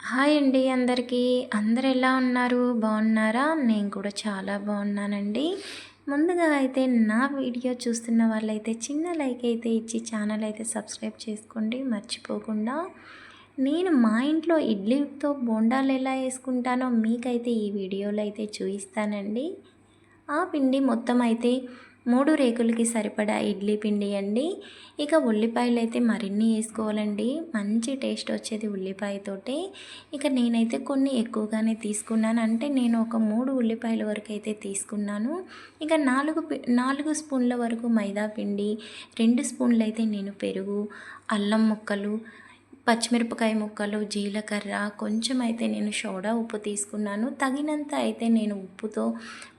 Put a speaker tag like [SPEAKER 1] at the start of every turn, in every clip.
[SPEAKER 1] Hi అండి అందరికీ. అందరూ ఎలా ఉన్నారు? బాగున్నారా? నేను కూడా చాలా బాగున్నానండి. ముందుగా అయితే నా వీడియో చూస్తున్న వాళ్ళైతే చిన్న లైక్ అయితే ఇచ్చి ఛానల్ అయితే సబ్స్క్రైబ్ చేసుకోండి మర్చిపోకుండా. నేను మా ఇంట్లో ఇడ్లీతో బోండాలు ఎలా వేసుకుంటానో మీకైతే ఈ వీడియోలో అయితే చూపిస్తానండి. ఆ పిండి మొత్తం అయితే 3 రేకులకి సరిపడా ఇడ్లీ పిండి అండి. ఇక ఉల్లిపాయలు అయితే మరిన్ని వేసుకోవాలండి, మంచి టేస్ట్ వచ్చేది ఉల్లిపాయతోటే. ఇక నేనైతే కొన్ని ఎక్కువగానే తీసుకున్నాను, అంటే నేను ఒక 3 ఉల్లిపాయల వరకు అయితే తీసుకున్నాను. ఇక 4 స్పూన్ల వరకు మైదా పిండి, 2 స్పూన్లు అయితే నేను పెరుగు, అల్లం ముక్కలు, పచ్చిమిరపకాయ ముక్కలు, జీలకర్ర, కొంచెం అయితే నేను సోడా ఉప్పు తీసుకున్నాను. తగినంత అయితే నేను ఉప్పుతో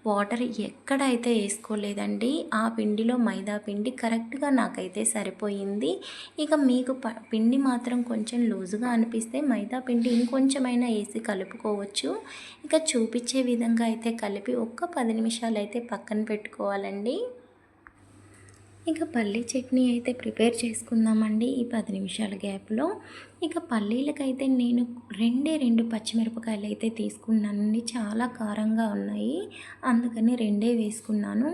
[SPEAKER 1] వాటర్ ఎక్కడైతే వేసుకోలేదండి. ఆ పిండిలో మైదా పిండి కరెక్ట్గా నాకైతే సరిపోయింది. ఇక మీకు పిండి మాత్రం కొంచెం లూజుగా అనిపిస్తే మైదా పిండి ఇంకొంచెమైనా వేసి కలుపుకోవచ్చు. ఇక చూపించే విధంగా అయితే కలిపి ఒక్క 10 నిమిషాలు అయితే పక్కన పెట్టుకోవాలండి. ఇక పల్లీ చట్నీ అయితే ప్రిపేర్ చేసుకుందామండి ఈ 10 నిమిషాల గ్యాప్లో. ఇక పల్లీలకైతే నేను 2 పచ్చిమిరపకాయలు అయితే తీసుకున్నానండి. చాలా కారంగా ఉన్నాయి, అందుకని 2 వేసుకున్నాను.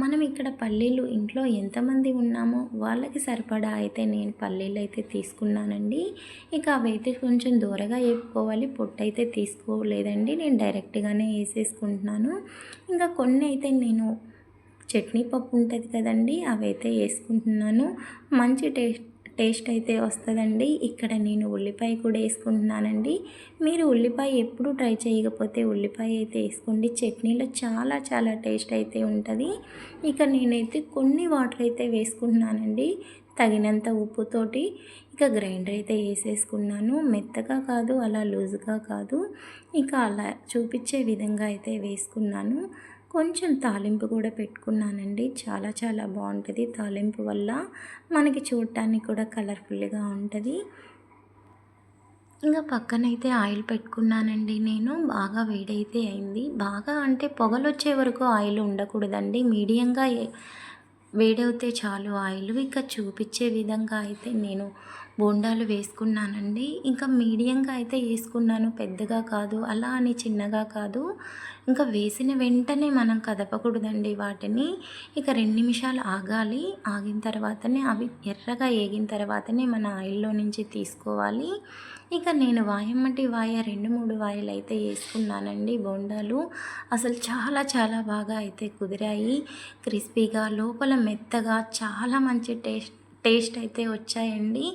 [SPEAKER 1] మనం ఇక్కడ పల్లీలు ఇంట్లో ఎంతమంది ఉన్నామో వాళ్ళకి సరిపడా అయితే నేను పల్లీలు అయితే తీసుకున్నానండి. ఇక అవైతే కొంచెం దూరగా వేపుకోవాలి, పొట్టు అయితే తీసుకోలేదండి, నేను డైరెక్ట్గానే వేసేసుకుంటున్నాను. ఇంకా కొన్ని అయితే నేను చట్నీ పప్పు ఉంటుంది కదండి, అవైతే వేసుకుంటున్నాను. మంచి టేస్ట్ అయితే వస్తుందండి. ఇక్కడ నేను ఉల్లిపాయ కూడా వేసుకుంటున్నానండి. మీరు ఉల్లిపాయ ఎప్పుడు ట్రై చేయకపోతే ఉల్లిపాయ అయితే వేసుకోండి, చట్నీలో చాలా చాలా టేస్ట్ అయితే ఉంటుంది. ఇక నేనైతే కొన్ని వాటర్ అయితే వేసుకుంటున్నానండి, తగినంత ఉప్పుతోటి. ఇక గ్రైండర్ అయితే వేసేసుకున్నాను, మెత్తగా కాదు అలా లూజ్గా కాదు. ఇక అలా చూపించే విధంగా అయితే వేసుకున్నాను. కొంచెం తాలింపు కూడా పెట్టుకున్నానండి, చాలా చాలా బాగుంటుంది తాలింపు వల్ల, మనకి చూడటానికి కూడా కలర్ఫుల్గా ఉంటుంది. ఇంకా పక్కనైతే ఆయిల్ పెట్టుకున్నానండి నేను. బాగా వేడైతే అయింది, బాగా అంటే పొగలు వచ్చే వరకు ఆయిల్ ఉండకూడదండి, మీడియంగా వేడవుతే చాలు ఆయిల్. ఇక చూపించే విధంగా అయితే నేను బోండాలు వేసుకున్నానండి. ఇంకా మీడియంగా అయితే వేసుకున్నాను, పెద్దగా కాదు అలా అని చిన్నగా కాదు. ఇంకా వేసిన వెంటనే మనం కదపకూడదండి వాటిని. ఇక 2 నిమిషాలు ఆగాలి, ఆగిన తర్వాతనే అవి ఎర్రగా వేగిన తర్వాతనే మన ఆయిల్లో నుంచి తీసుకోవాలి. ఇక నేను వాయమ్మటి వాయ 2-3 వాయలు అయితే వేసుకున్నానండి బోండాలు. అసలు చాలా చాలా బాగా అయితే కుదిరాయి, క్రిస్పీగా లోపల మెత్తగా చాలా మంచి టేస్ట్ అయితే వచ్చాయండి.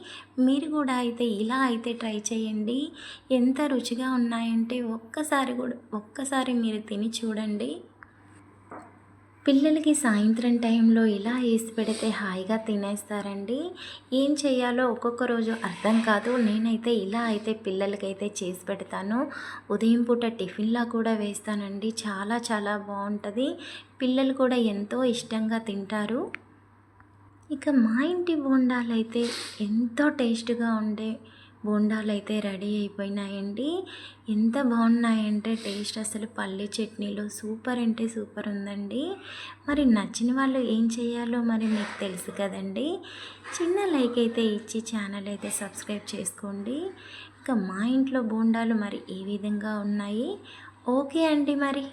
[SPEAKER 1] మీరు కూడా అయితే ఇలా అయితే ట్రై చేయండి, ఎంత రుచిగా ఉన్నాయంటే ఒక్కసారి మీరు తిని చూడండి. పిల్లలకి సాయంత్రం టైంలో ఇలా వేసి పెడితే హాయిగా తినేస్తారండి. ఏం చేయాలో ఒక్కొక్క రోజు అర్థం కాదు, నేనైతే ఇలా అయితే పిల్లలకైతే చేసి పెడతాను. ఉదయం పూట టిఫిన్లా కూడా వేస్తానండి, చాలా చాలా బాగుంటుంది, పిల్లలు కూడా ఎంతో ఇష్టంగా తింటారు. ఇక మా ఇంటి బోండాలు అయితే ఎంతో టేస్ట్గా ఉండే బోండాలు అయితే రెడీ అయిపోయినాయండి. ఎంత బాగున్నాయంటే టేస్ట్ అసలు పల్లీ చట్నీలో సూపర్ అంటే సూపర్ ఉందండి. మరి నచ్చిన వాళ్ళు ఏం చేయాలో మరి మీకు తెలుసు కదండి. చిన్న లైక్ అయితే ఇచ్చి ఛానల్ అయితే సబ్స్క్రైబ్ చేసుకోండి. ఇక మా ఇంట్లో బోండాలు మరి ఈ విధంగా ఉన్నాయి. ఓకే అండి మరి.